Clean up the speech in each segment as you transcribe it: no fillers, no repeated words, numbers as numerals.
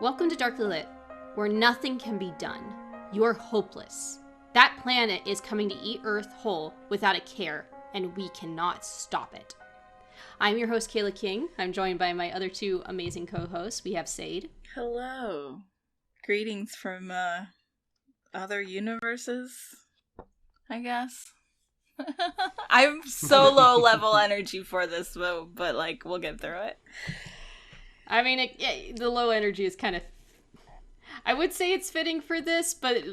Welcome to Darkly Lit, where nothing can be done. You're hopeless. That planet is coming to eat Earth whole without a care, and we cannot stop it. I'm your host, Kayla King. I'm joined by my other two amazing co-hosts. We have Sade. Hello. Greetings from other universes, I guess. I'm so low level energy for this, but like, we'll get through it. I mean, the low energy is kind of... I would say it's fitting for this, but...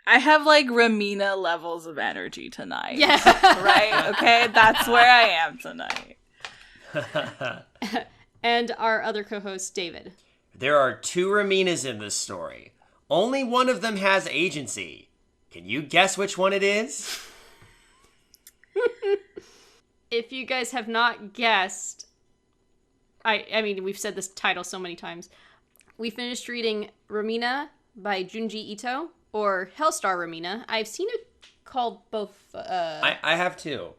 I have, like, Remina levels of energy tonight. Yeah. Right? Okay? That's where I am tonight. And our other co-host, David. There are two Reminas in this story. Only one of them has agency. Can you guess which one it is? If you guys have not guessed... I mean, we've said this title so many times. We finished reading Remina by Junji Ito, or Hellstar Remina. I've seen it called both. I have too.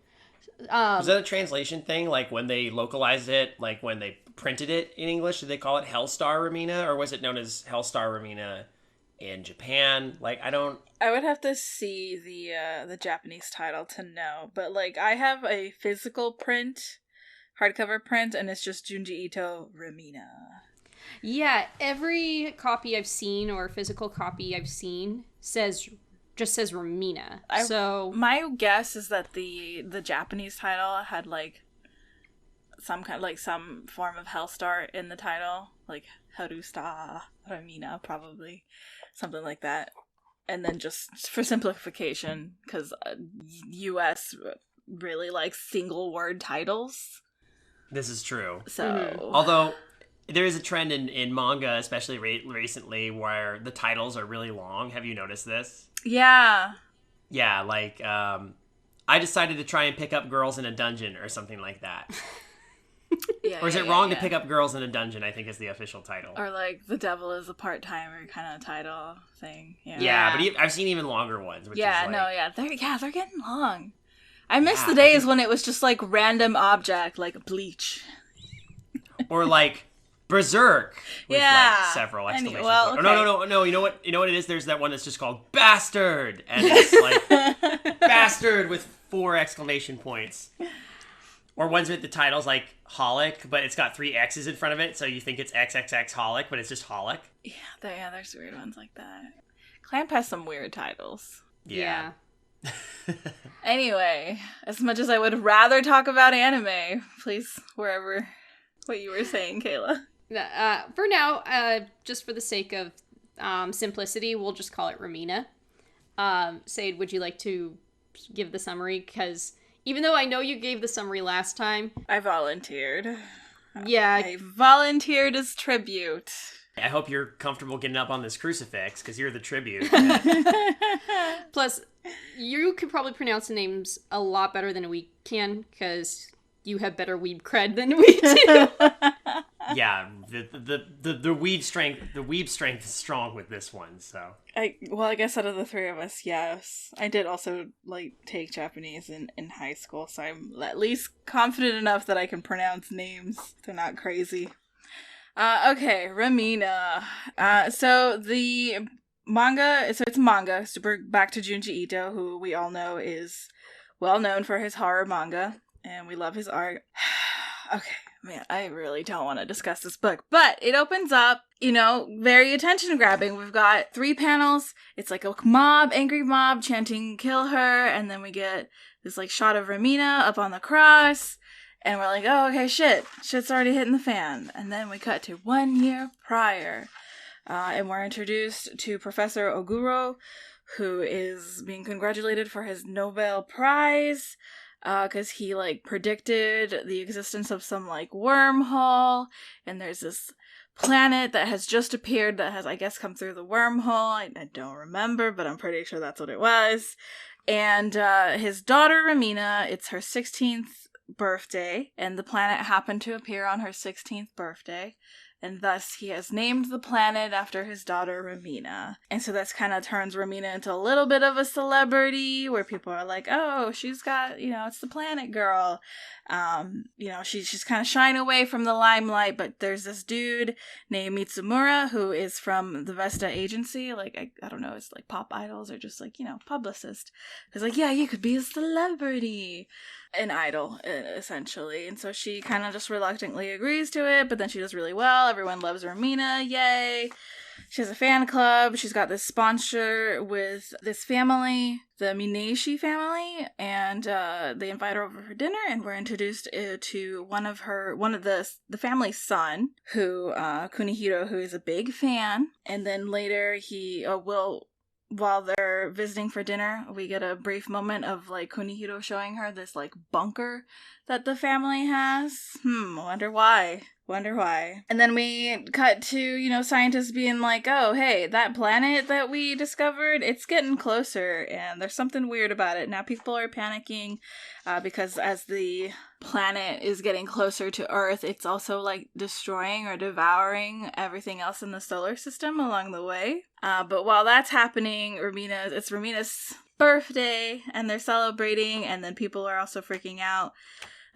Was that a translation thing? Like when they localized it, like when they printed it in English, did they call it Hellstar Remina, or was it known as Hellstar Remina in Japan? Like, I would have to see the Japanese title to know, but like I have a physical print, hardcover print, and it's just Junji Ito Remina. Yeah, every copy I've seen or physical copy I've seen just says Remina. So my guess is that the Japanese title had like some form of Hellstar in the title, like Harusta Remina, probably something like that. And then just for simplification, because US really likes single word titles. This is true. So, although there is a trend in manga, especially recently, where the titles are really long. Have you noticed this? Yeah. Yeah, like, I decided to try and pick up girls in a dungeon or something like that. Or is it wrong to pick up girls in a dungeon, I think is the official title. Or like, the devil is a part-timer kind of title thing. Yeah, but I've seen even longer ones. Which is like, they're getting long. I miss the days when it was just like random object, like Bleach. Or like Berserk with like several exclamation points. Okay. No, you know what it is? There's that one that's just called Bastard, and it's like Bastard with 4 exclamation points. Or ones with the titles like Holic, but it's got 3 X's in front of it, so you think it's XXX Holic, but it's just Holic. Yeah, there's weird ones like that. Clamp has some weird titles. Yeah. Anyway, as much as I would rather talk about anime, please, what you were saying, Kayla. For now, just for the sake of simplicity, we'll just call it Remina. Sade, would you like to give the summary? Because even though I know you gave the summary last time... I volunteered. Yeah. I volunteered as tribute. I hope you're comfortable getting up on this crucifix, because you're the tribute. Plus, you could probably pronounce the names a lot better than we can, because you have better weeb cred than we do. Yeah, the weeb strength is strong with this one, so. I guess out of the 3 of us, yes. I did also, like, take Japanese in high school, so I'm at least confident enough that I can pronounce names. They're not crazy. Okay, Remina. So the manga, so it's manga. So we're back to Junji Ito, who we all know is well known for his horror manga, and we love his art. Okay, man, I really don't want to discuss this book, but it opens up, very attention-grabbing. We've got 3 panels. It's like a angry mob chanting, "Kill her," and then we get this, like, shot of Remina up on the cross. And we're like, oh, okay, shit's already hitting the fan. And then we cut to 1 year prior. And we're introduced to Professor Oguro, who is being congratulated for his Nobel Prize. Because he, like, predicted the existence of some, like, wormhole. And there's this planet that has just appeared that has, I guess, come through the wormhole. I don't remember, but I'm pretty sure that's what it was. And his daughter, Remina, it's her 16th birthday, and the planet happened to appear on her 16th birthday, and thus he has named the planet after his daughter Remina. And so this kind of turns Remina into a little bit of a celebrity, where people are like, oh, she's got, it's the planet girl. She's kind of shying away from the limelight, but there's this dude named Mitsumura who is from the Vesta agency. Like, I don't know, it's like Pop Idols or just like, publicist. He's like, yeah, you could be a celebrity. An idol, essentially. And so she kind of just reluctantly agrees to it, but then she does really well. Everyone loves Remina, yay. She has a fan club. She's got this sponsor with this family, the Minashi family, and they invite her over for dinner, and we're introduced to one of the family's son, who Kunihiro, who is a big fan. And then later while they're visiting for dinner, we get a brief moment of, like, Kunihiro showing her this, like, bunker that the family has. Wonder why. And then we cut to, scientists being like, oh, hey, that planet that we discovered, it's getting closer, and there's something weird about it. Now people are panicking because as the planet is getting closer to Earth, it's also, like, destroying or devouring everything else in the solar system along the way. But while that's happening, it's Remina's birthday, and they're celebrating, and then people are also freaking out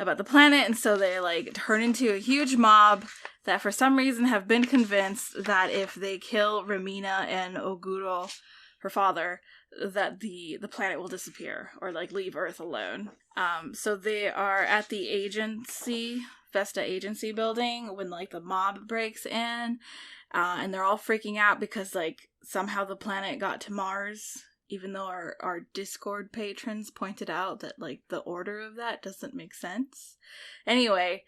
about the planet, and so they, like, turn into a huge mob that for some reason have been convinced that if they kill Remina and Oguro, her father, that the planet will disappear, or, like, leave Earth alone. So they are at the Vesta agency building when, like, the mob breaks in, and they're all freaking out because, like, somehow the planet got to Mars, even though our Discord patrons pointed out that, like, the order of that doesn't make sense. Anyway,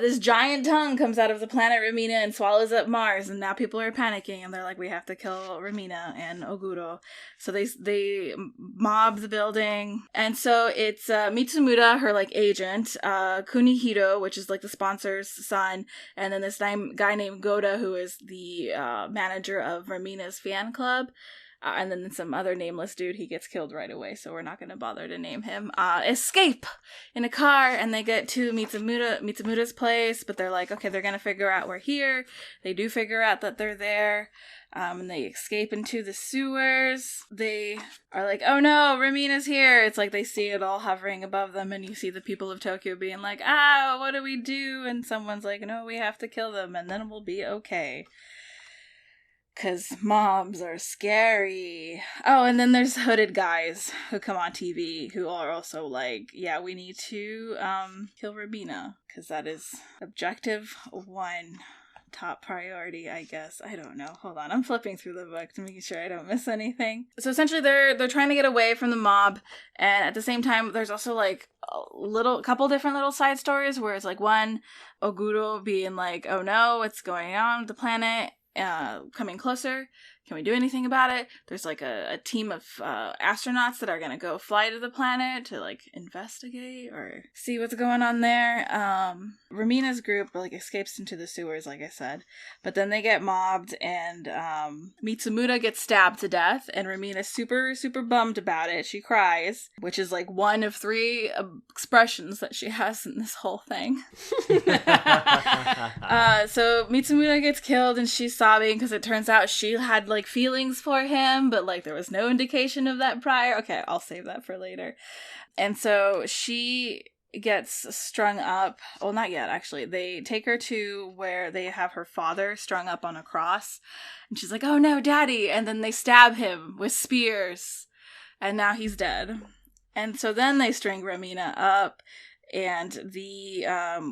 this giant tongue comes out of the planet Remina and swallows up Mars, and now people are panicking, and they're like, we have to kill Remina and Oguro. So they mob the building, and so it's Mitsumura, her, like, agent, Kunihiro, which is, like, the sponsor's son, and then this guy named Goda, who is the manager of Remina's fan club. And then some other nameless dude, he gets killed right away, so we're not going to bother to name him. Escape in a car, and they get to Mitsumura's place, but they're like, okay, they're going to figure out we're here. They do figure out that they're there, and they escape into the sewers. They are like, oh no, Remina's here. It's like they see it all hovering above them, and you see the people of Tokyo being like, what do we do? And someone's like, no, we have to kill them, and then we'll be okay. Because mobs are scary. Oh, and then there's hooded guys who come on TV who are also like, yeah, we need to kill Remina. Because that is objective 1. Top priority, I guess. I don't know. Hold on. I'm flipping through the book to make sure I don't miss anything. So essentially they're trying to get away from the mob. And at the same time, there's also, like, a couple different little side stories where it's like one, Oguro being like, oh no, what's going on with the planet? Coming closer. Can we do anything about it? There's, like, a team of astronauts that are gonna go fly to the planet to, like, investigate or see what's going on there. Remina's group, like, escapes into the sewers, like I said, but then they get mobbed, and Mitsumura gets stabbed to death, and Remina's super, super bummed about it. She cries, which is, like, one of 3 expressions that she has in this whole thing. So Mitsumura gets killed, and she's sobbing because it turns out she had, like, feelings for him, but, like, there was no indication of that prior. Okay, I'll save that for later. And so she gets strung up. Well, not yet, actually. They take her to where they have her father strung up on a cross, and she's like, oh no, daddy, and then they stab him with spears, and now he's dead. And so then they string Remina up, and the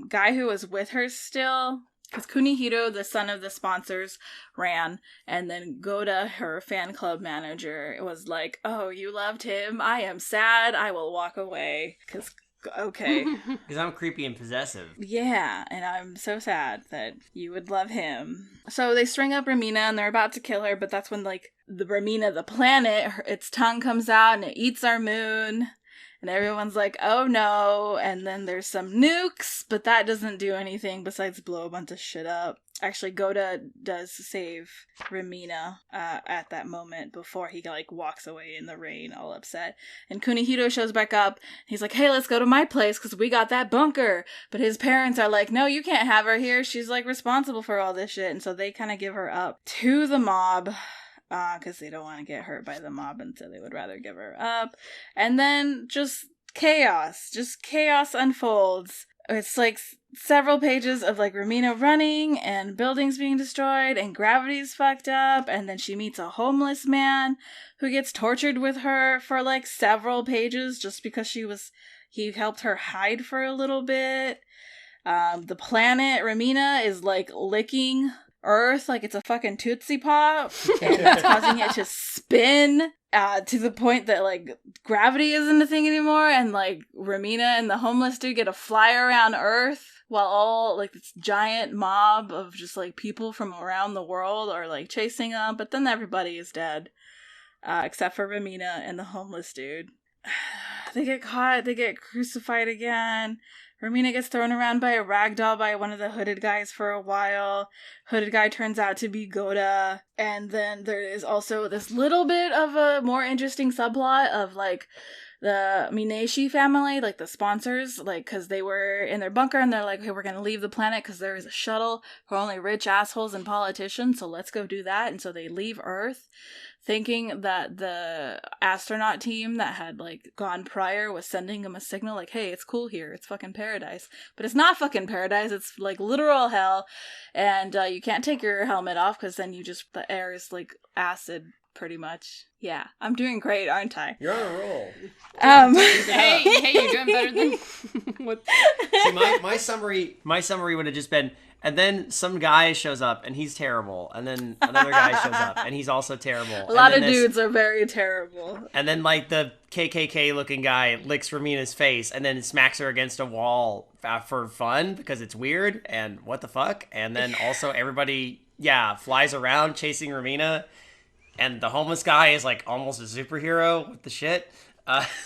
guy who was with her still, because Kunihiro, the son of the sponsors, ran, and then Goda, her fan club manager, was like, oh, you loved him? I am sad. I will walk away. Because, okay. Because I'm creepy and possessive. Yeah, and I'm so sad that you would love him. So they string up Remina, and they're about to kill her, but that's when, like, the Remina, the planet, its tongue comes out, and it eats our moon. And everyone's like, oh no, and then there's some nukes, but that doesn't do anything besides blow a bunch of shit up. Actually, Goda does save Remina at that moment before he like walks away in the rain, all upset. And Kunihito shows back up. He's like, "Hey, let's go to my place because we got that bunker." But his parents are like, "No, you can't have her here. She's like responsible for all this shit." And so they kind of give her up to the mob because they don't want to get hurt by the mob, and so they would rather give her up. And then just chaos unfolds. It's like several pages of like Remina running and buildings being destroyed and gravity's fucked up, and then she meets a homeless man who gets tortured with her for like several pages just because he helped her hide for a little bit. The planet Remina is like licking Earth like it's a fucking Tootsie Pop, and it's causing it to spin to the point that like gravity isn't a thing anymore, and like Remina and the homeless dude get to fly around Earth while all like this giant mob of just like people from around the world are like chasing them, but then everybody is dead except for Remina and the homeless dude. They get caught, they get crucified again. Remina gets thrown around by a ragdoll by one of the hooded guys for a while. Hooded guy turns out to be Goda. And then there is also this little bit of a more interesting subplot of, like, the Minashi family, like, the sponsors, like, because they were in their bunker and they're like, hey, we're going to leave the planet because there is a shuttle for only rich assholes and politicians, so let's go do that. And so they leave Earth, thinking that the astronaut team that had, like, gone prior was sending them a signal, like, hey, it's cool here, it's fucking paradise. But it's not fucking paradise, it's, like, literal hell, and you can't take your helmet off, because then the air is, like, acid, pretty much. Yeah, I'm doing great, aren't I? You're on a roll. Hey, you're doing better than what? See, my summary would have just been, and then some guy shows up and he's terrible, and then another guy shows up and he's also terrible. A lot of dudes are very terrible. And then like the KKK looking guy licks Remina's face and then smacks her against a wall for fun because it's weird and what the fuck. And then also everybody flies around chasing Remina. And the homeless guy is, like, almost a superhero with the shit.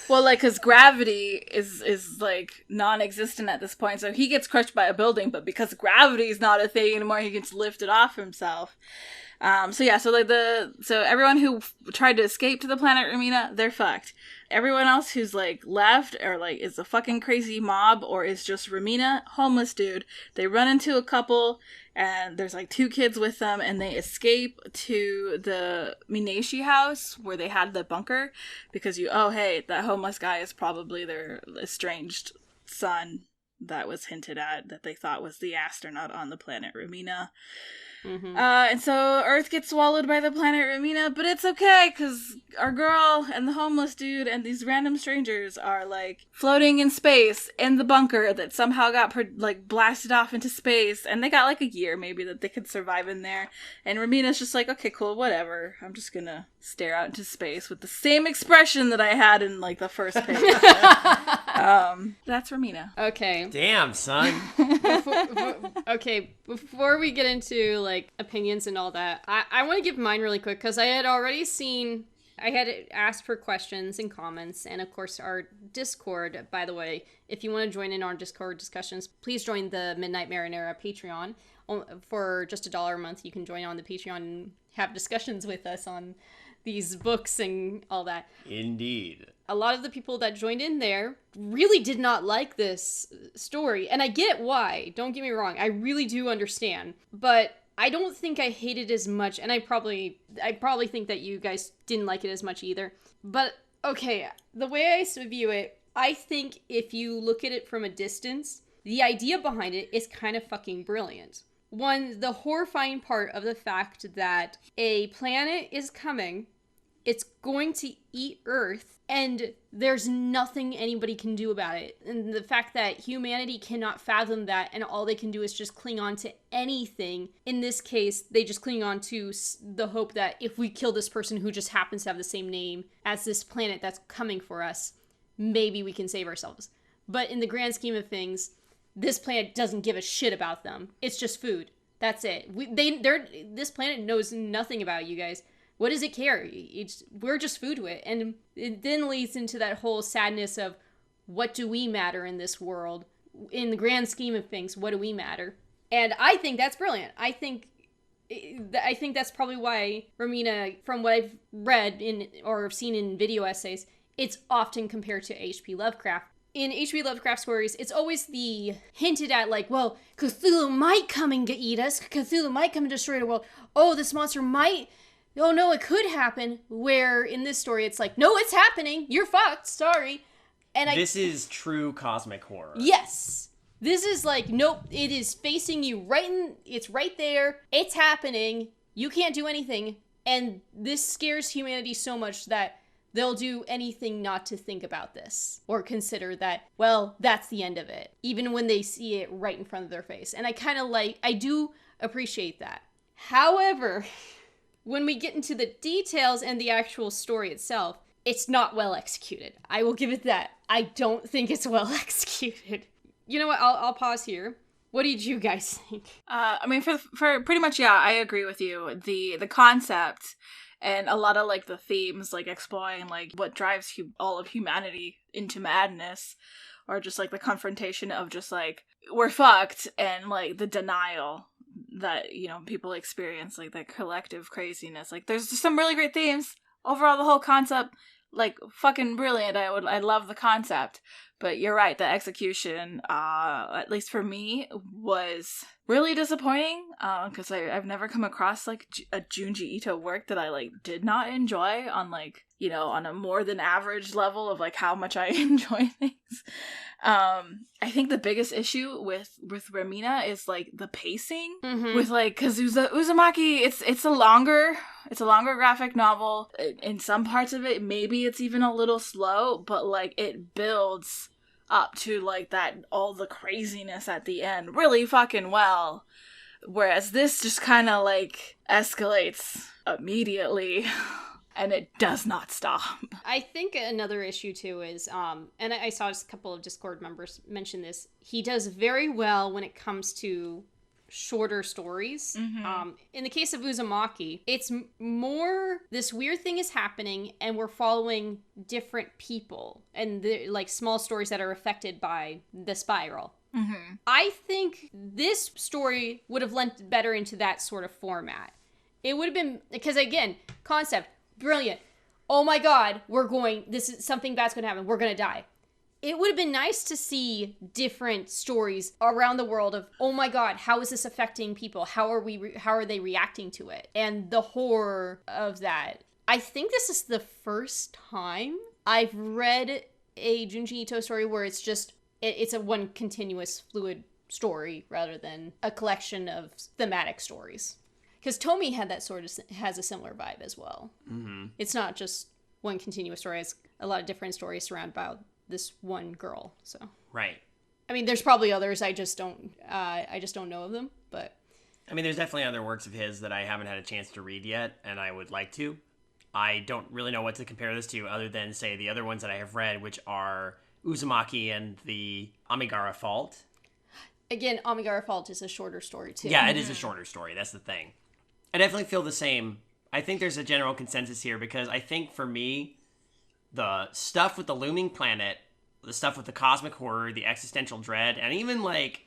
Well, like, because gravity is, like, non-existent at this point. So he gets crushed by a building, but because gravity is not a thing anymore, he gets lifted off himself. So everyone who tried to escape to the planet Remina, they're fucked. Everyone else who's, like, left or, like, is a fucking crazy mob or is just Remina, homeless dude, they run into a couple, and there's, like, 2 kids with them, and they escape to the Minashi house where they had the bunker, because hey, that homeless guy is probably their estranged son that was hinted at, that they thought was the astronaut on the planet Remina. Mm-hmm. And so Earth gets swallowed by the planet Remina, but it's okay, because our girl and the homeless dude and these random strangers are, like, floating in space in the bunker that somehow got, blasted off into space, and they got, like, a year, maybe, that they could survive in there, and Remina's just like, okay, cool, whatever, I'm just gonna stare out into space with the same expression that I had in, like, the first page. That's Remina. Okay. Damn, son. Before we get into, like, opinions and all that, I want to give mine really quick, because I had asked for questions and comments, and of course our Discord, by the way, if you want to join in our Discord discussions, please join the Midnight Marinera Patreon. For just $1 a month, you can join on the Patreon and have discussions with us on these books and all that. Indeed. A lot of the people that joined in there really did not like this story, and I get why, don't get me wrong, I really do understand, but I don't think I hate it as much, and I probably think that you guys didn't like it as much either, but okay, the way I view it, I think if you look at it from a distance, the idea behind it is kind of fucking brilliant. One, the horrifying part of the fact that a planet is coming, it's going to eat Earth, and there's nothing anybody can do about it. And the fact that humanity cannot fathom that, and all they can do is just cling on to anything. In this case, they just cling on to the hope that if we kill this person who just happens to have the same name as this planet that's coming for us, maybe we can save ourselves. But in the grand scheme of things, this planet doesn't give a shit about them. It's just food. That's it. This planet knows nothing about you guys. What does it care? We're just food to it. And it then leads into that whole sadness of, what do we matter in this world? In the grand scheme of things, what do we matter? And I think that's brilliant. I think that's probably why Remina, from what I've read in or seen in video essays, it's often compared to H.P. Lovecraft. In H.P. Lovecraft stories, it's always the hinted at, like, well, Cthulhu might come and eat us. Cthulhu might come and destroy the world. Oh, this monster might. Oh, no, it could happen. Where in this story, it's like, no, it's happening. You're fucked. Sorry. And this is true cosmic horror. Yes. This is like, nope, it is facing you it's right there. It's happening. You can't do anything. And this scares humanity so much that they'll do anything not to think about this or consider that, well, that's the end of it, even when they see it right in front of their face. And I do appreciate that. However, when we get into the details and the actual story itself, it's not well executed. I will give it that. I don't think it's well executed. You know what? I'll pause here. What did you guys think? I mean, for pretty much, yeah, I agree with you. The concept and a lot of, like, the themes, like, exploring, like, what drives all of humanity into madness, or just, like, the confrontation of just, like, we're fucked, and, like, the denial that, you know, people experience, like, the collective craziness. Like, there's just some really great themes. Overall, the whole concept, like, fucking brilliant. I love the concept. But you're right, the execution, at least for me, was really disappointing, because I've never come across, like, a Junji Ito work that I, like, did not enjoy on, like, you know, on a more than average level of, like, how much I enjoy things. I think the biggest issue with Remina is, like, the pacing, with, like, because Uzumaki, it's a longer graphic novel. In some parts of it, maybe it's even a little slow, but, like, it builds up to, like, that, all the craziness at the end really fucking well. Whereas this just kind of, like, escalates immediately. And it does not stop. I think another issue, too, is, and I saw just a couple of Discord members mention this, he does very well when it comes to shorter stories. In the case of Uzumaki, it's more this weird thing is happening and we're following different people and like small stories that are affected by the spiral. I think this story would have lent better into that sort of format. It would have been, because again, concept, brilliant. Oh my god, this is something bad's gonna happen. We're gonna die. It would have been nice to see different stories around the world of, oh my god, how is this affecting people? How are they reacting to it? And the horror of that. I think this is the first time I've read a Junji Ito story where it's just, it's a one continuous fluid story rather than a collection of thematic stories. Because Tomi has a similar vibe as well. It's not just one continuous story. It's a lot of different stories surrounded by this one girl. So right. I mean, there's probably others. I just don't know of them. But I mean, there's definitely other works of his that I haven't had a chance to read yet, and I would like to. I don't really know what to compare this to other than, say, the other ones that I have read, which are Uzumaki and the Amigara Fault. Again, Amigara Fault is a shorter story, too. Yeah, it is a shorter story. That's the thing. I definitely feel the same. I think there's a general consensus here because I think for me, the stuff with the looming planet, the stuff with the cosmic horror, the existential dread, and even like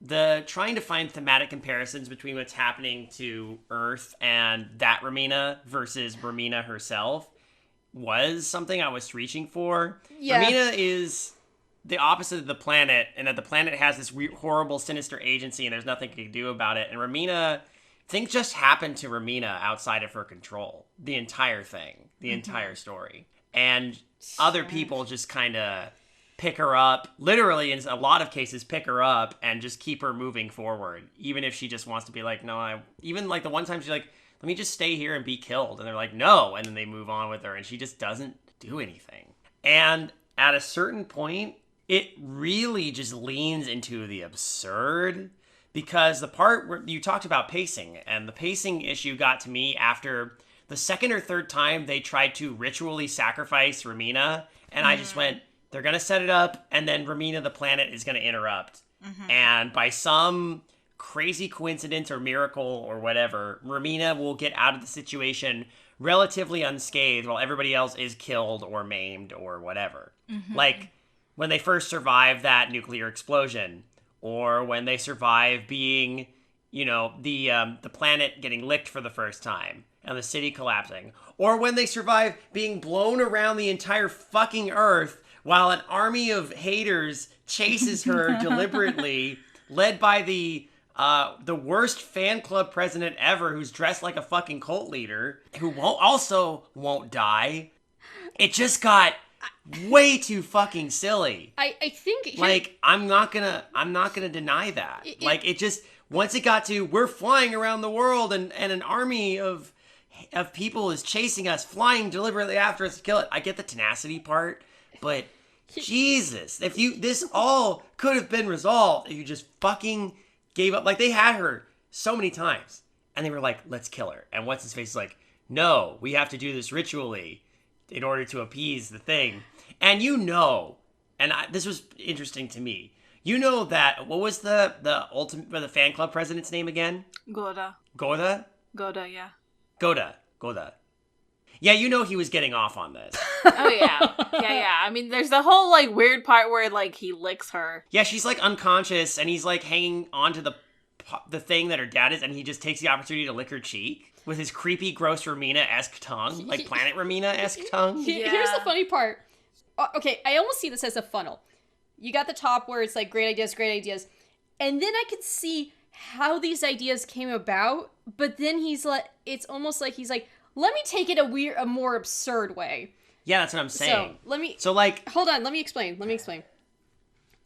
the trying to find thematic comparisons between what's happening to Earth and that Remina versus Remina herself was something I was reaching for. Yeah. Remina is the opposite of the planet, and that the planet has this weird, horrible, sinister agency, and there's nothing it can do about it. And Remina, things just happened to Remina outside of her control. The entire thing, the entire story. And other people just kind of pick her up, literally in a lot of cases pick her up and just keep her moving forward. Even if she just wants to be like, no, even like the one time she's like, let me just stay here and be killed. And they're like, no. And then they move on with her and she just doesn't do anything. And at a certain point, it really just leans into the absurd, because the part where you talked about pacing, and the pacing issue got to me after the second or third time they tried to ritually sacrifice Remina, and I just went, they're going to set it up, and then Remina the planet is going to interrupt. And by some crazy coincidence or miracle or whatever, Remina will get out of the situation relatively unscathed while everybody else is killed or maimed or whatever. Like, when they first survive that nuclear explosion, or when they survive being, the planet getting licked for the first time and the city collapsing, or when they survive being blown around the entire fucking Earth while an army of haters chases her deliberately, led by the worst fan club president ever, who's dressed like a fucking cult leader, who won't die. It just got way too fucking silly. I think I'm not gonna deny that. It just, once it got to, we're flying around the world and an army of people is chasing us, flying deliberately after us to kill it. I get the tenacity part, but Jesus, this all could have been resolved if you just fucking gave up. Like, they had her so many times, and they were like, let's kill her. And what's his face is like, no, we have to do this ritually in order to appease the thing. And this was interesting to me. That, what was the fan club president's name again? Goda. Goda? Goda, yeah. Goda. Yeah, he was getting off on this. Oh, yeah. Yeah. I mean, there's the whole, weird part where, he licks her. Yeah, she's, unconscious, and he's, hanging onto the thing that her dad is, and he just takes the opportunity to lick her cheek with his creepy, gross Remina-esque tongue. Planet Remina-esque tongue. Here's the funny part. Okay, I almost see this as a funnel. You got the top where it's, great ideas. And then I could see how these ideas came about, but then it's almost like he's like, let me take it a more absurd way. Yeah, that's what I'm saying. Hold on, let me explain.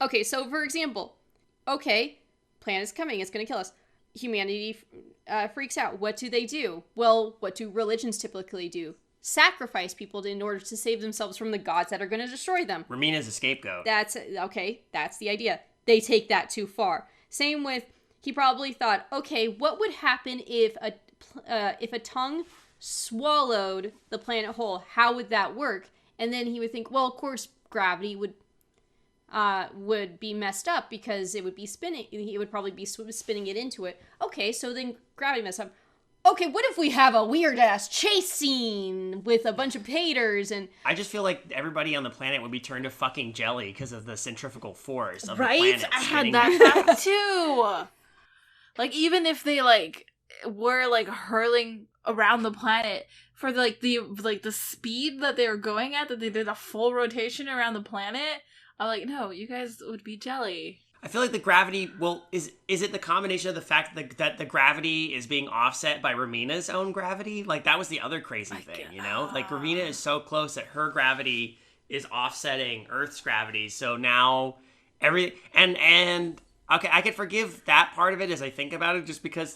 Okay, so for example, planet's coming, it's gonna kill us. Humanity freaks out. What do? Well, what do religions typically do? Sacrifice people in order to save themselves from the gods that are gonna destroy them. Ramina's a scapegoat. That's the idea. They take that too far. Same with, he probably thought, okay, what would happen if a tongue swallowed the planet whole? How would that work? And then he would think, well, of course gravity would be messed up because it would be spinning. He would probably be spinning it into it. Okay, so then gravity messed up. Okay, what if we have a weird ass chase scene with a bunch of haters? And I just feel like everybody on the planet would be turned to fucking jelly because of the centrifugal force of the planet. Right? I had that too. Even if they were hurling around the planet for the speed that they were going at, that they did a full rotation around the planet, I'm like, no, you guys would be jelly. I feel like the gravity, is it the combination of the fact that the gravity is being offset by Remina's own gravity? That was the other crazy thing, Remina is so close that her gravity is offsetting Earth's gravity, so now okay, I could forgive that part of it as I think about it, just because,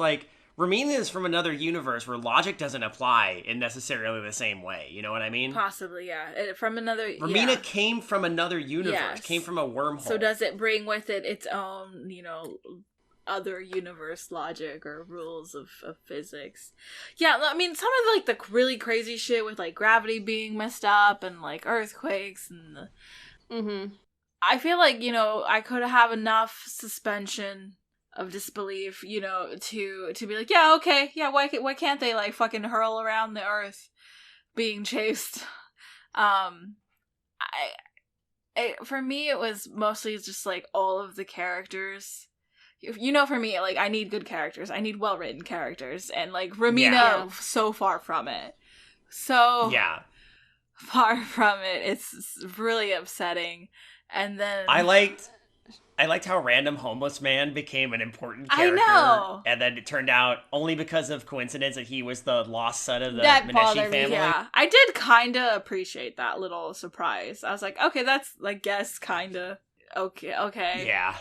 Remina is from another universe where logic doesn't apply in necessarily the same way. You know what I mean? Possibly, yeah. From another... Remina came from another universe. Yes. Came from a wormhole. So does it bring with it its own, other universe logic or rules of physics? Yeah, I mean, some of, the really crazy shit with, gravity being messed up and, earthquakes and Mm-hmm. I feel like, I could have enough suspension of disbelief, to be like, yeah, okay, yeah, why can't they fucking hurl around the earth being chased? For me, it was mostly just all of the characters. For me, I need good characters. I need well-written characters, and Remina, so far from it. So far from it, it's really upsetting. And then I liked how random homeless man became an important character. I know. And then it turned out, only because of coincidence, that he was the lost son of the Mineshi family. Yeah, I did kind of appreciate that little surprise. I was like, okay, that's, kind of okay. Yeah.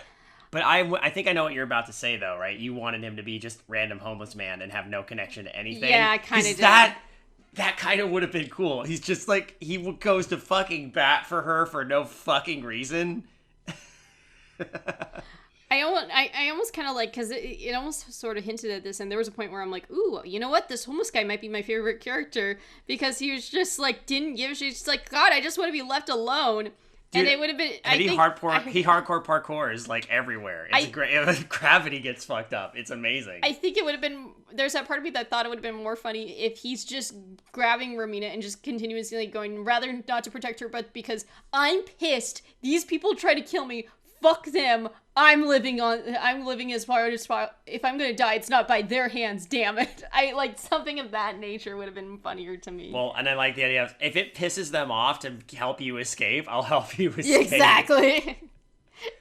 But I think I know what you're about to say, though, right? You wanted him to be just random homeless man and have no connection to anything. Yeah, I kind of did. That kind of would have been cool. He's just he goes to fucking bat for her for no fucking reason. I almost kind of because it almost sort of hinted at this, and there was a point where I'm like, ooh, you know what, this homeless guy might be my favorite character, because he was just didn't give a shit. He's just God, I just want to be left alone. Dude, and it would have been. He hardcore parkours everywhere. It's great. Gravity gets fucked up. It's amazing. I think it would have been. There's that part of me that thought it would have been more funny if he's just grabbing Remina and just continuously going, rather not to protect her, but because I'm pissed. These people try to kill me. fuck them. I'm living as far as if I'm gonna die, it's not by their hands, damn it. I like something of that nature would have been funnier to me. Well, and I like the idea of, if it pisses them off to help you escape, I'll help you escape. Exactly.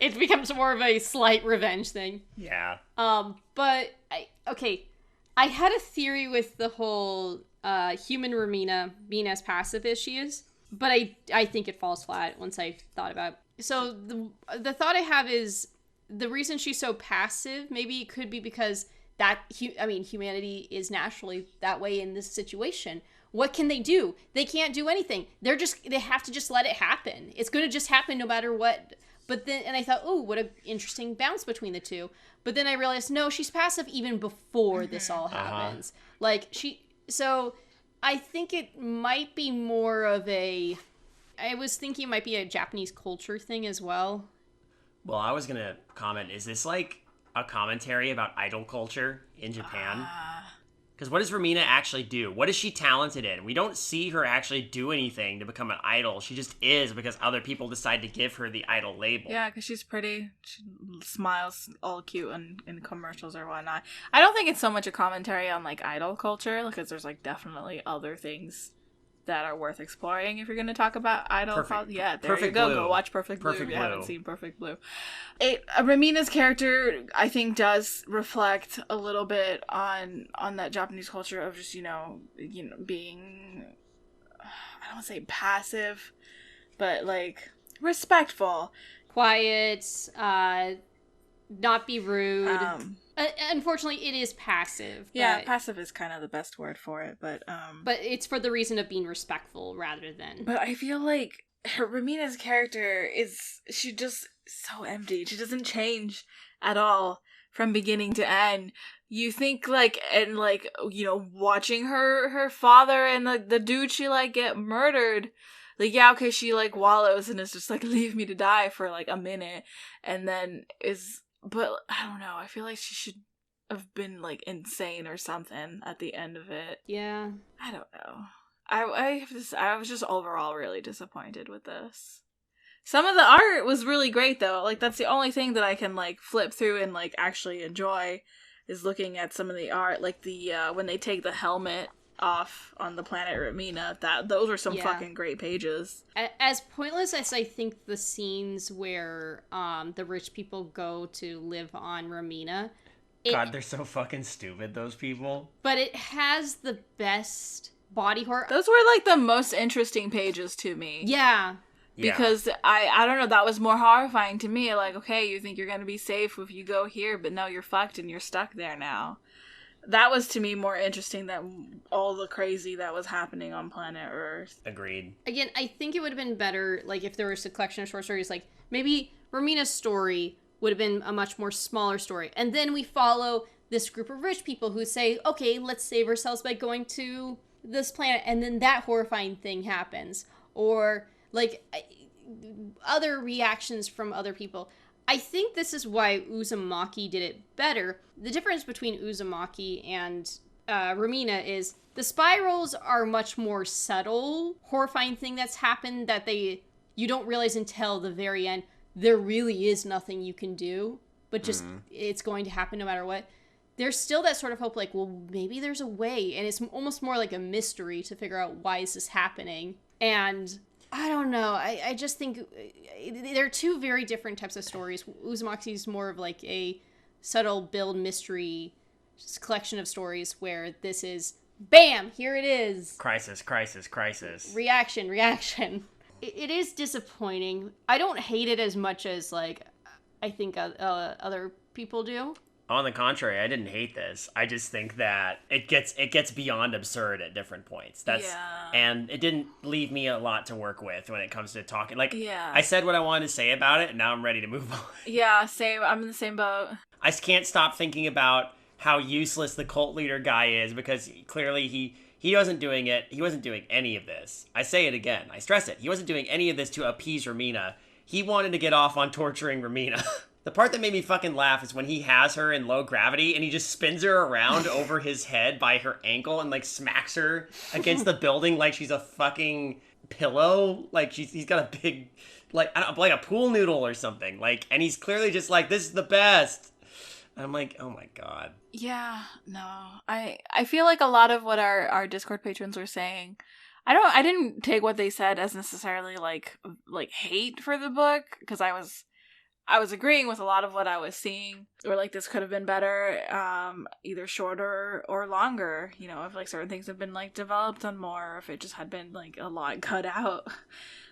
It becomes more of a slight revenge thing. Yeah. But I had a theory with the whole human Remina being as passive as she is, but I think it falls flat once I thought about it. So the thought I have is the reason she's so passive, maybe it could be because humanity is naturally that way in this situation. What can they do? They can't do anything. They have to just let it happen. It's going to just happen no matter what. But then, and I thought, oh, what an interesting bounce between the two. But then I realized, no, she's passive even before this all happens. So I think it might be more of I was thinking it might be a Japanese culture thing as well. Well, I was going to comment, is this like a commentary about idol culture in Japan? Because what does Remina actually do? What is she talented in? We don't see her actually do anything to become an idol. She just is because other people decide to give her the idol label. Yeah, because she's pretty. She smiles all cute in commercials or whatnot. I don't think it's so much a commentary on, like, idol culture, because there's, like, definitely other things that are worth exploring if you're going to talk about idol culture. Yeah, there Perfect you go. Blue. Go watch Perfect Blue if you haven't seen Perfect Blue. Ramina's character, I think, does reflect a little bit on that Japanese culture of just, being, I don't want to say passive, but, like, respectful. Quiet, not be rude. Unfortunately, it is passive. Yeah, passive is kind of the best word for it, but it's for the reason of being respectful rather than. But I feel like Ramina's character she just so empty. She doesn't change at all from beginning to end. You think watching her father and the dude she get murdered. Like, yeah, okay, she wallows and is just leave me to die for a minute, and then but I don't know. I feel like she should have been insane or something at the end of it. Yeah. I don't know. I was just overall really disappointed with this. Some of the art was really great though. That's the only thing that I can flip through and actually enjoy is looking at some of the art, the when they take the helmet off on the planet Remina. Those were some fucking great pages. As pointless as I think the scenes where the rich people go to live on Remina, God, they're so fucking stupid, those people. But it has the best body horror. Those were the most interesting pages to me. Yeah. Because I don't know, that was more horrifying to me. Okay, you think you're gonna be safe if you go here, but no, you're fucked and you're stuck there now. That was, to me, more interesting than all the crazy that was happening on planet Earth. Agreed. Again, I think it would have been better, if there was a collection of short stories, maybe Remina's story would have been a much more smaller story. And then we follow this group of rich people who say, okay, let's save ourselves by going to this planet. And then that horrifying thing happens. Or, other reactions from other people. I think this is why Uzumaki did it better. The difference between Uzumaki and Remina is the spirals are much more subtle, horrifying thing that's happened that you don't realize until the very end. There really is nothing you can do, but just it's going to happen no matter what. There's still that sort of hope, well, maybe there's a way, and it's almost more like a mystery to figure out why is this happening. And I don't know. I just think they're two very different types of stories. Uzumaki's more of a subtle build mystery collection of stories, where this is, bam, here it is. Crisis, crisis, crisis. Reaction, reaction. It is disappointing. I don't hate it as much as, I think other people do. On the contrary, I didn't hate this. I just think that it gets beyond absurd at different points. And it didn't leave me a lot to work with when it comes to talking. I said what I wanted to say about it, and now I'm ready to move on. Yeah, same. I'm in the same boat. I can't stop thinking about how useless the cult leader guy is, because clearly he wasn't doing it. He wasn't doing any of this. I say it again. I stress it. He wasn't doing any of this to appease Remina. He wanted to get off on torturing Remina. The part that made me fucking laugh is when he has her in low gravity and he just spins her around over his head by her ankle and smacks her against the building like she's a fucking pillow. He's got a big like like a pool noodle or something. Like, and he's clearly just like, this is the best. And I'm like, oh my god. Yeah, no. I feel like a lot of what our Discord patrons were saying, I didn't take what they said as necessarily like hate for the book, because I was agreeing with a lot of what I was seeing, or like this could have been better, either shorter or longer, you know, if like certain things have been like developed on more, or if it just had been like a lot cut out.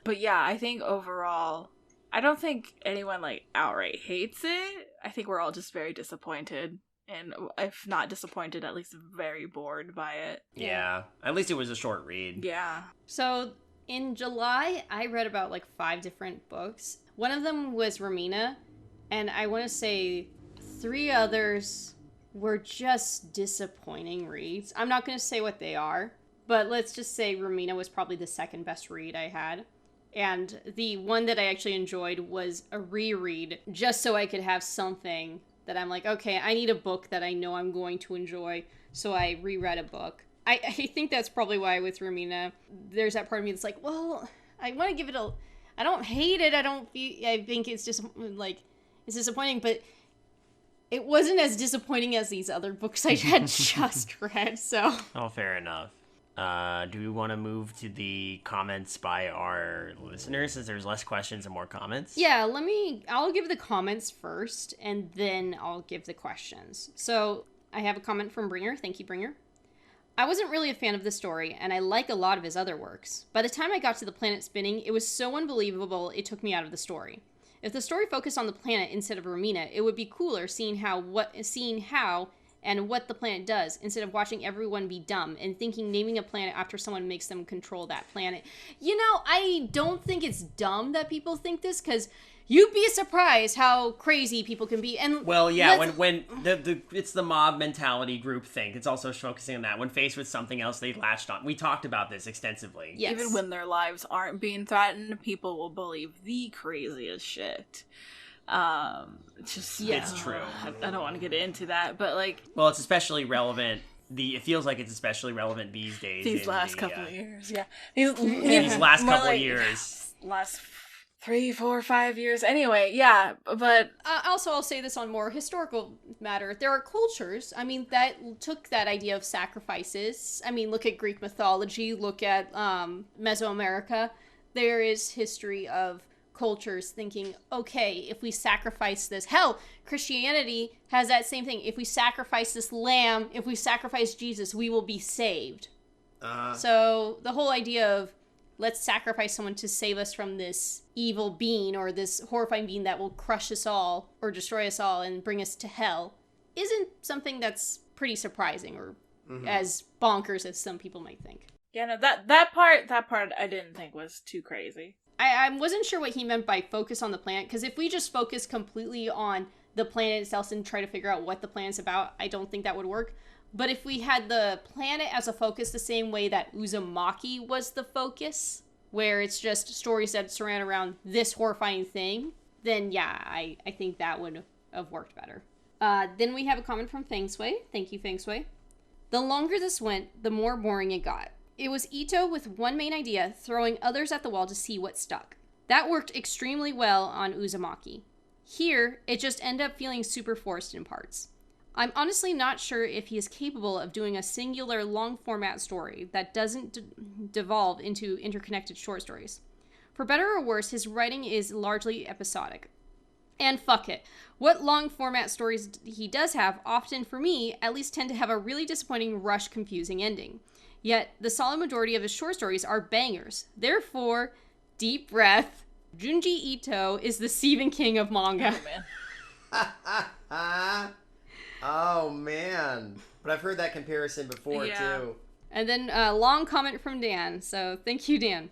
But yeah, I think overall, I don't think anyone like outright hates it. I think we're all just very disappointed, and if not disappointed, at least very bored by it. Yeah, at least it was a short read. Yeah. So in July, I read about like 5 different books. One of them was Remina, and I want to say 3 others were just disappointing reads. I'm not going to say what they are, but let's just say Remina was probably the second best read I had. And the one that I actually enjoyed was a reread, just so I could have something that I'm like, okay, I need a book that I know I'm going to enjoy, so I reread a book. I think that's probably why with Remina, there's that part of me that's like, well, I want to give it I don't hate it, I think it's just, like, it's disappointing, but it wasn't as disappointing as these other books I had just read, so. Oh, fair enough. Do we want to move to the comments by our listeners, since there's less questions and more comments? Yeah, I'll give the comments first, and then I'll give the questions. So, I have a comment from Bringer. Thank you, Bringer. I wasn't really a fan of the story, and I like a lot of his other works. By the time I got to the planet spinning, it was so unbelievable it took me out of the story. If the story focused on the planet instead of Remina, it would be cooler seeing how and what the planet does, instead of watching everyone be dumb and thinking naming a planet after someone makes them control that planet. You know, I don't think it's dumb that people think this, because you'd be surprised how crazy people can be. And well, yeah, when the it's the mob mentality group think. It's also focusing on that. When faced with something else, they latched on. We talked about this extensively. Yes. Even when their lives aren't being threatened, people will believe the craziest shit. It's true. I don't want to get into that, but like, well, it's especially relevant. It feels like it's especially relevant these days. These last couple of years, yeah. These last couple of years. Last 3, 4, 5 years. Anyway, yeah, but also, I'll say this on more historical matter. There are cultures, I mean, that took that idea of sacrifices. I mean, look at Greek mythology, look at Mesoamerica. There is history of cultures thinking, okay, if we sacrifice this, hell, Christianity has that same thing. If we sacrifice this lamb, if we sacrifice Jesus, we will be saved. So the whole idea of let's sacrifice someone to save us from this evil being or this horrifying being that will crush us all or destroy us all and bring us to hell isn't something that's pretty surprising or as bonkers as some people might think. Yeah, no, that part I didn't think was too crazy. I wasn't sure what he meant by focus on the planet, because if we just focus completely on the planet itself and try to figure out what the planet's about, I don't think that would work. But if we had the planet as a focus the same way that Uzumaki was the focus, where it's just stories that surround around this horrifying thing, then yeah, I think that would have worked better. Then we have a comment from Feng Shui. Thank you, Feng Shui. The longer this went, the more boring it got. It was Ito with one main idea, throwing others at the wall to see what stuck. That worked extremely well on Uzumaki. Here, it just ended up feeling super forced in parts. I'm honestly not sure if he is capable of doing a singular long-format story that doesn't devolve into interconnected short stories. For better or worse, his writing is largely episodic. And fuck it. What long-format stories he does have, often for me, at least tend to have a really disappointing, rushed, confusing ending. Yet, the solid majority of his short stories are bangers. Therefore, deep breath, Junji Ito is the Stephen King of manga. Oh, man. Oh, man. But I've heard that comparison before, too. And then a long comment from Dan, so thank you, Dan.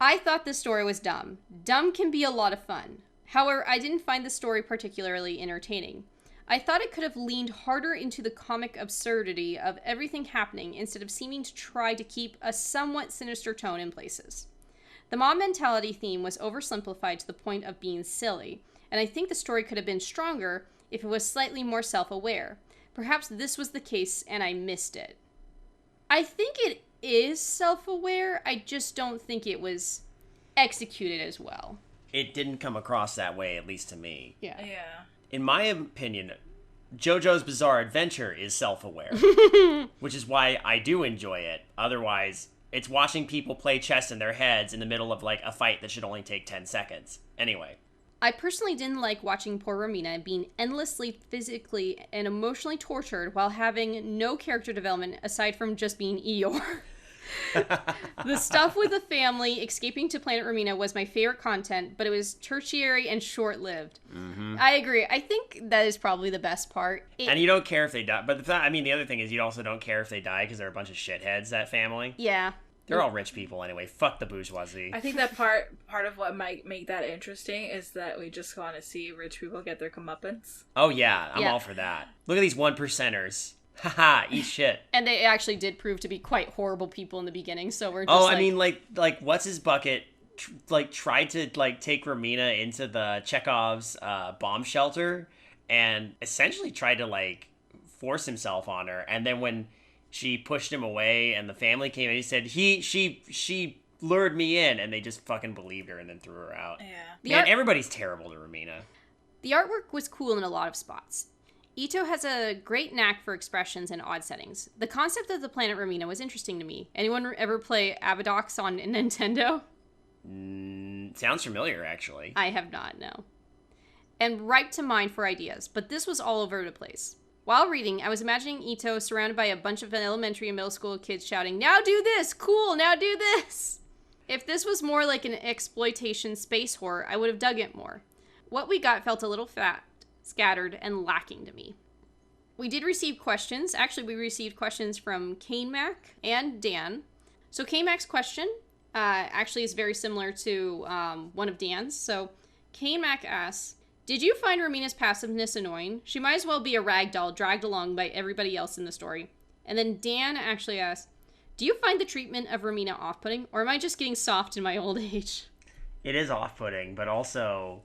I thought this story was dumb. Dumb can be a lot of fun. However, I didn't find the story particularly entertaining. I thought it could have leaned harder into the comic absurdity of everything happening instead of seeming to try to keep a somewhat sinister tone in places. The mob mentality theme was oversimplified to the point of being silly, and I think the story could have been stronger if it was slightly more self-aware. Perhaps this was the case and I missed it. I think it is self-aware, I just don't think it was executed as well. it didn't come across that way, at least to me. Yeah. Yeah. In my opinion, JoJo's Bizarre Adventure is self-aware, which is why I do enjoy it. Otherwise, it's watching people play chess in their heads in the middle of like a fight that should only take 10 seconds. Anyway. I personally didn't like watching poor Remina being endlessly physically and emotionally tortured while having no character development aside from just being Eeyore. The stuff with the family escaping to Planet Remina was my favorite content, but it was tertiary and short-lived. Mm-hmm. I agree. I think that is probably the best part. And you don't care if they die. But the other thing is you also don't care if they die because they're a bunch of shitheads, that family. Yeah. They're all rich people anyway. Fuck the bourgeoisie. I think that part of what might make that interesting is that we just want to see rich people get their comeuppance. Oh yeah, I'm all for that. Look at these 1%ers. Haha, eat shit. And they actually did prove to be quite horrible people in the beginning, so we're just I mean, like what's his bucket tried to take Remina into the Chekhov's bomb shelter and essentially tried to force himself on her, and then when she pushed him away and the family came in, he said she lured me in, and they just fucking believed her and then threw her out. Yeah. Man, everybody's terrible to Remina. The artwork was cool in a lot of spots. Ito has a great knack for expressions and odd settings. The concept of the planet Remina was interesting to me. Anyone ever play Abadox on Nintendo? Sounds familiar, actually. I have not, no. And ripe to mind for ideas, but this was all over the place. While reading, I was imagining Ito surrounded by a bunch of elementary and middle school kids shouting, "Now do this! Cool! Now do this!" If this was more like an exploitation space horror, I would have dug it more. What we got felt a little fat, scattered, and lacking to me. We did receive questions. Actually, we received questions from Kane Mac and Dan. So Kane Mac's question actually is very similar to one of Dan's. So Kane Mac asks, "Did you find Remina's passiveness annoying? She might as well be a rag doll dragged along by everybody else in the story." And then Dan actually asks, "Do you find the treatment of Remina off-putting, or am I just getting soft in my old age?" It is off-putting, but also,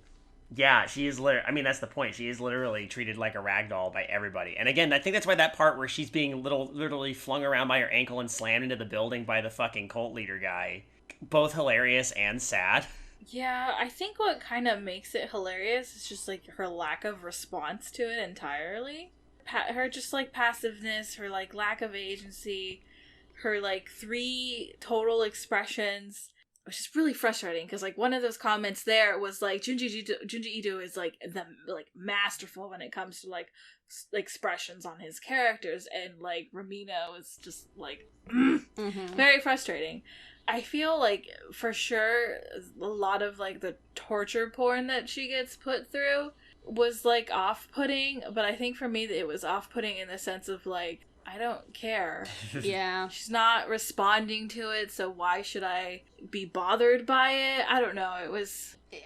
yeah, she is literally, I mean, that's the point. She is literally treated like a rag doll by everybody. And again, I think that's why that part where she's being literally flung around by her ankle and slammed into the building by the fucking cult leader guy, both hilarious and sad. Yeah, I think what kind of makes it hilarious is just her lack of response to it entirely. Her just passiveness, her lack of agency, her 3 total expressions, which is really frustrating because one of those comments there was Junji Ito is the masterful when it comes to expressions on his characters, and Remina was just very frustrating. I feel for sure a lot of the torture porn that she gets put through was off-putting, but I think for me it was off-putting in the sense of I don't care. Yeah. She's not responding to it, so why should I be bothered by it? I don't know.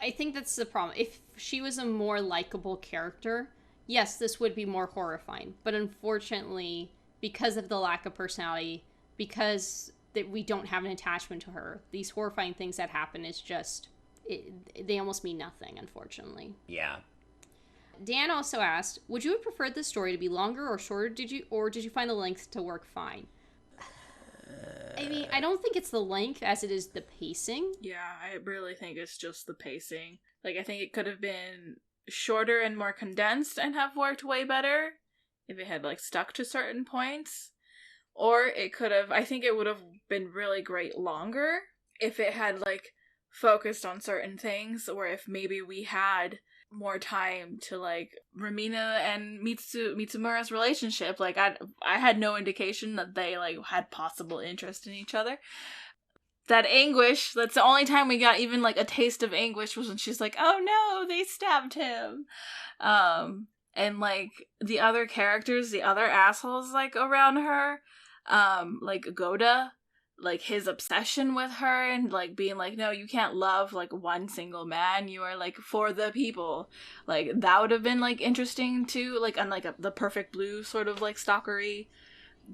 I think that's the problem. If she was a more likable character, yes, this would be more horrifying. But unfortunately, because of the lack of personality, because that we don't have an attachment to her, these horrifying things that happen is just, they almost mean nothing, unfortunately. Yeah. Dan also asked, would you have preferred the story to be longer or shorter, did you find the length to work fine? I mean, I don't think it's the length as it is the pacing. Yeah, I really think it's just the pacing. I think it could have been shorter and more condensed and have worked way better if it had, stuck to certain points. Or it could have, I think it would have been really great longer if it had, focused on certain things, or if maybe we had more time to Remina and Mitsumura's relationship. I had no indication that they had possible interest in each other. That anguish, that's the only time we got even a taste of anguish, was when she's oh no, they stabbed him. And the other characters, the other assholes around her, Goda, his obsession with her and being no, you can't love one single man, you are for the people, that would have been interesting too, on the Perfect Blue sort of stalkery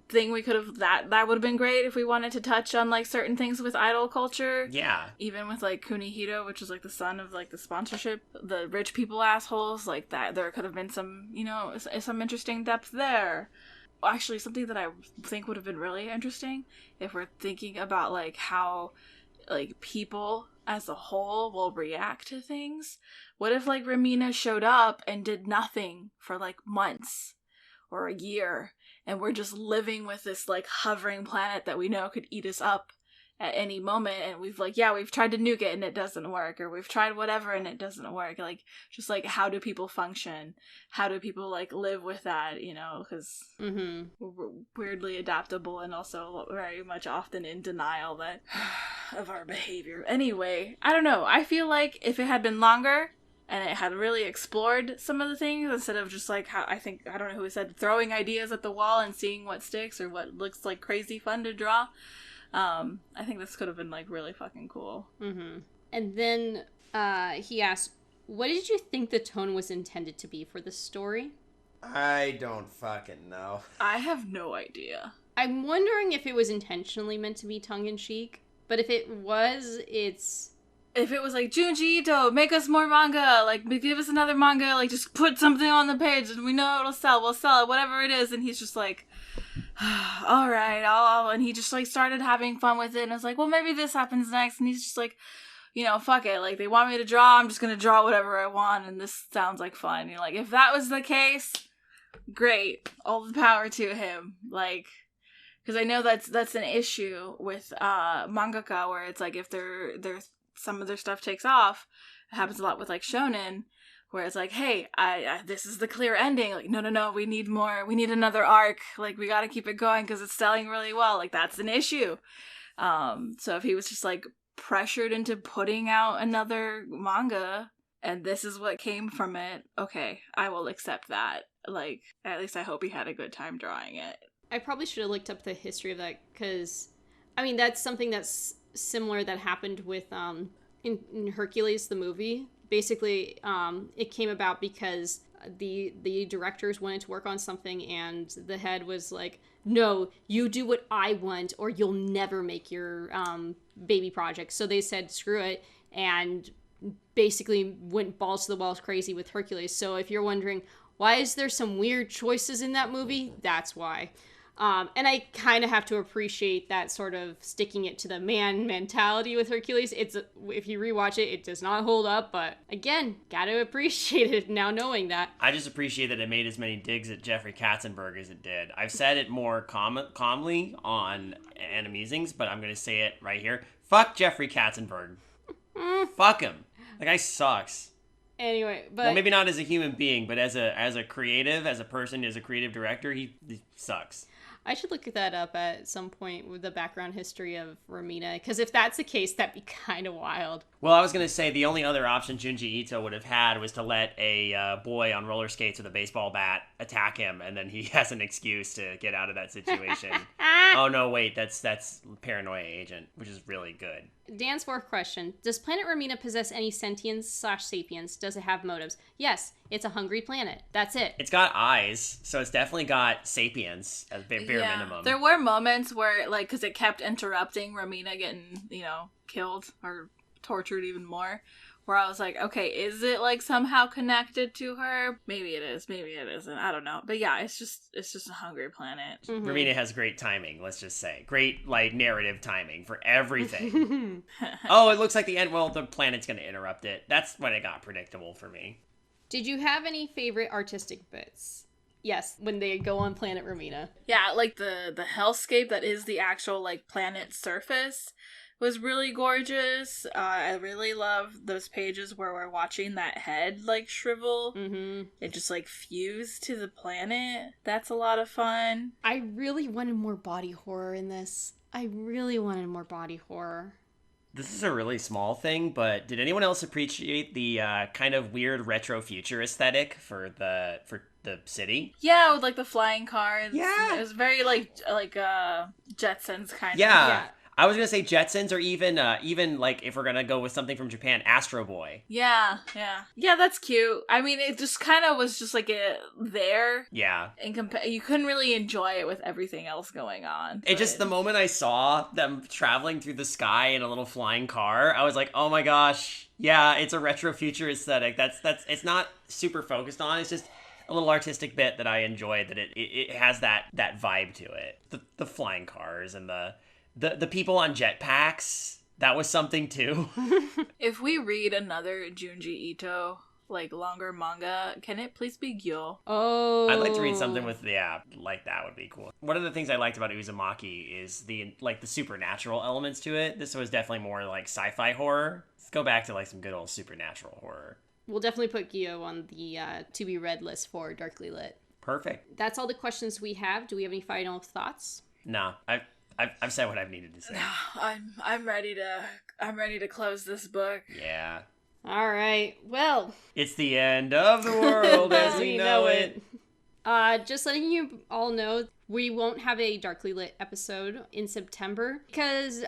thing. We could have that would have been great if we wanted to touch on certain things with idol culture. Yeah, even with Kunihito, which is the son of the sponsorship, the rich people assholes, that there could have been some some interesting depth there. Actually, something that I think would have been really interesting if we're thinking about how people as a whole will react to things. What if, like, Remina showed up and did nothing for, like, months or a year, and we're just living with this, like, hovering planet that we know could eat us up at any moment, and we've tried to nuke it and it doesn't work, or we've tried whatever and it doesn't work. Like, just, like, how do people function? How do people, like, live with that, you know? Because we're weirdly adaptable and also very much often in denial that of our behavior. Anyway, I don't know. I feel like if it had been longer and it had really explored some of the things instead of just, like, how I don't know who said, throwing ideas at the wall and seeing what sticks or what looks like crazy fun to draw. I think this could have been, like, really fucking cool. And then he asked, what did you think the tone was intended to be for this story? I don't fucking know. I have no idea. I'm wondering if it was intentionally meant to be tongue-in-cheek, but if it was, If it was like, Junji Ito, make us more manga, like, give us another manga, like, just put something on the page and we know it'll sell, we'll sell it, whatever it is, and he's just like, all right, I'll, and he just, like, started having fun with it, and I was like, well, maybe this happens next, and he's just like, you know, fuck it, like, they want me to draw, I'm just gonna draw whatever I want, and this sounds like fun. You're like, if that was the case, great, all the power to him, like, because I know that's an issue with mangaka, where it's like, if they're some of their stuff takes off, it happens a lot with, like, shonen, where it's like, hey, I this is the clear ending. Like, no, we need more. We need another arc. Like, we got to keep it going because it's selling really well. Like, that's an issue. So if he was just, like, pressured into putting out another manga, and this is what came from it, okay, I will accept that. Like, at least I hope he had a good time drawing it. I probably should have looked up the history of that, because, I mean, that's something that's similar that happened with, in Hercules, the movie. Basically, it came about because the directors wanted to work on something, and the head was like, no, you do what I want or you'll never make your baby project. So they said, screw it, and basically went balls to the walls crazy with Hercules. So if you're wondering, why is there some weird choices in that movie? That's why. And I kind of have to appreciate that sort of sticking it to the man mentality with Hercules. If you rewatch it, it does not hold up, but again, gotta appreciate it now knowing that. I just appreciate that it made as many digs at Jeffrey Katzenberg as it did. I've said it more calmly on Animusings, but I'm gonna say it right here. Fuck Jeffrey Katzenberg. Fuck him. The guy sucks. Anyway, but... Well, maybe not as a human being, but as a creative, as a person, as a creative director, he sucks. I should look that up at some point with the background history of Remina, because if that's the case, that'd be kind of wild. Well, I was going to say the only other option Junji Ito would have had was to let a boy on roller skates with a baseball bat attack him, and then he has an excuse to get out of that situation. Oh, no, wait, that's Paranoia Agent, which is really good. Dan's fourth question. Does planet Remina possess any sentience/sapience? Does it have motives? Yes, it's a hungry planet. That's it. It's got eyes, so it's definitely got sapience at bare minimum. There were moments where, like, because it kept interrupting Remina getting, you know, killed or tortured even more, where I was like, okay, is it, like, somehow connected to her? Maybe it is, maybe it isn't. I don't know. But yeah, it's just a hungry planet. Mm-hmm. Remina has great timing, let's just say. Great, like, narrative timing for everything. Oh, it looks like the end. Well, the planet's going to interrupt it. That's when it got predictable for me. Did you have any favorite artistic bits? Yes, when they go on planet Remina. Yeah, like the hellscape that is the actual, like, planet surface was really gorgeous. I really love those pages where we're watching that head, like, shrivel. Mm-hmm. It just, like, fuse to the planet. That's a lot of fun. I really wanted more body horror in this. I really wanted more body horror. This is a really small thing, but did anyone else appreciate the kind of weird retro future aesthetic for the city? Yeah, with, like, the flying cars. Yeah. It was very, like Jetsons kind of. Yeah. I was gonna say Jetsons, or even like, if we're gonna go with something from Japan, Astro Boy. Yeah, that's cute. I mean, it just kind of was just like there. Yeah. And you couldn't really enjoy it with everything else going on. It just, the moment I saw them traveling through the sky in a little flying car, I was like, oh my gosh, yeah, it's a retro future aesthetic. That's it's not super focused on. It's just a little artistic bit that I enjoyed. That it has that vibe to it. The flying cars and the people on jetpacks, That was something too. If we read another Junji Ito, like, longer manga, can it please be Gyo? Oh. I'd like to read something with, like that would be cool. One of the things I liked about Uzumaki is the supernatural elements to it. This was definitely more like sci-fi horror. Let's go back to like some good old supernatural horror. We'll definitely put Gyo on the to be read list for Darkly Lit. Perfect. That's all the questions we have. Do we have any final thoughts? No, I've said what I've needed to say. I'm ready to close this book. Yeah. All right. Well, it's the end of the world as we know it. Just letting you all know, we won't have a Darkly Lit episode in September because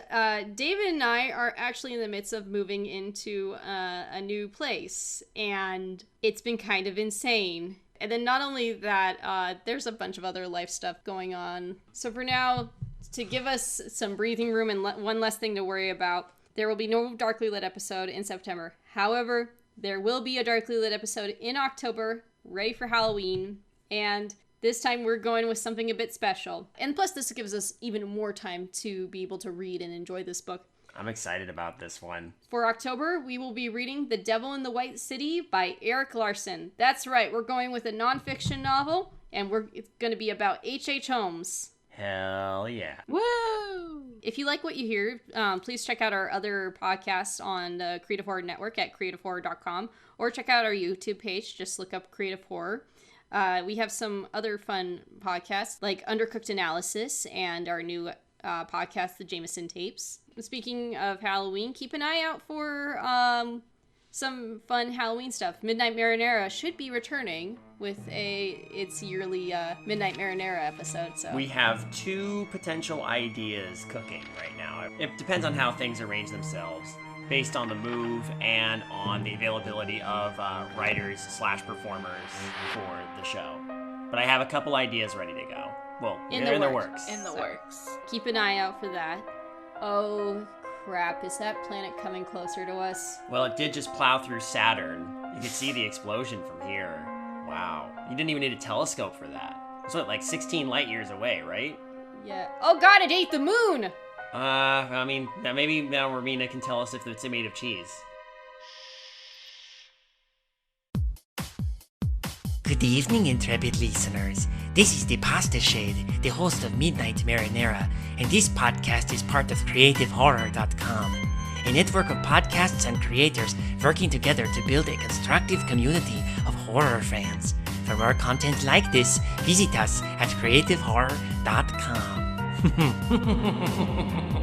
David and I are actually in the midst of moving into a new place, and it's been kind of insane. And then not only that, there's a bunch of other life stuff going on. So for now, to give us some breathing room and one less thing to worry about, there will be no Darkly Lit episode in September. However, there will be a Darkly Lit episode in October, ready for Halloween. And this time we're going with something a bit special. And plus, this gives us even more time to be able to read and enjoy this book. I'm excited about this one. For October, we will be reading The Devil in the White City by Eric Larson. That's right, we're going with a nonfiction novel, and it's going to be about H.H. Holmes. Hell yeah. Woo! If you like what you hear, please check out our other podcasts on the Creative Horror Network at creativehorror.com, or check out our YouTube page. Just look up Creative Horror. We have some other fun podcasts like Undercooked Analysis and our new podcast, The Jameson Tapes. Speaking of Halloween, keep an eye out for some fun Halloween stuff. Midnight Marinara should be returning with its yearly Midnight Marinara episode. So we have 2 potential ideas cooking right now. It depends on how things arrange themselves, based on the move and on the availability of writers/performers for the show. But I have a couple ideas ready to go. Well, they're in the works. In the works. Keep an eye out for that. Oh crap, is that planet coming closer to us? Well, it did just plow through Saturn. You could see the explosion from here. Wow. You didn't even need a telescope for that. It's what, like 16 light years away, right? Yeah. Oh god, it ate the moon! I mean, maybe now Remina can tell us if it's made of cheese. Good evening, intrepid listeners. This is the Pasta Shade, the host of Midnight Marinara, and this podcast is part of CreativeHorror.com, a network of podcasts and creators working together to build a constructive community of horror fans. For more content like this, visit us at CreativeHorror.com.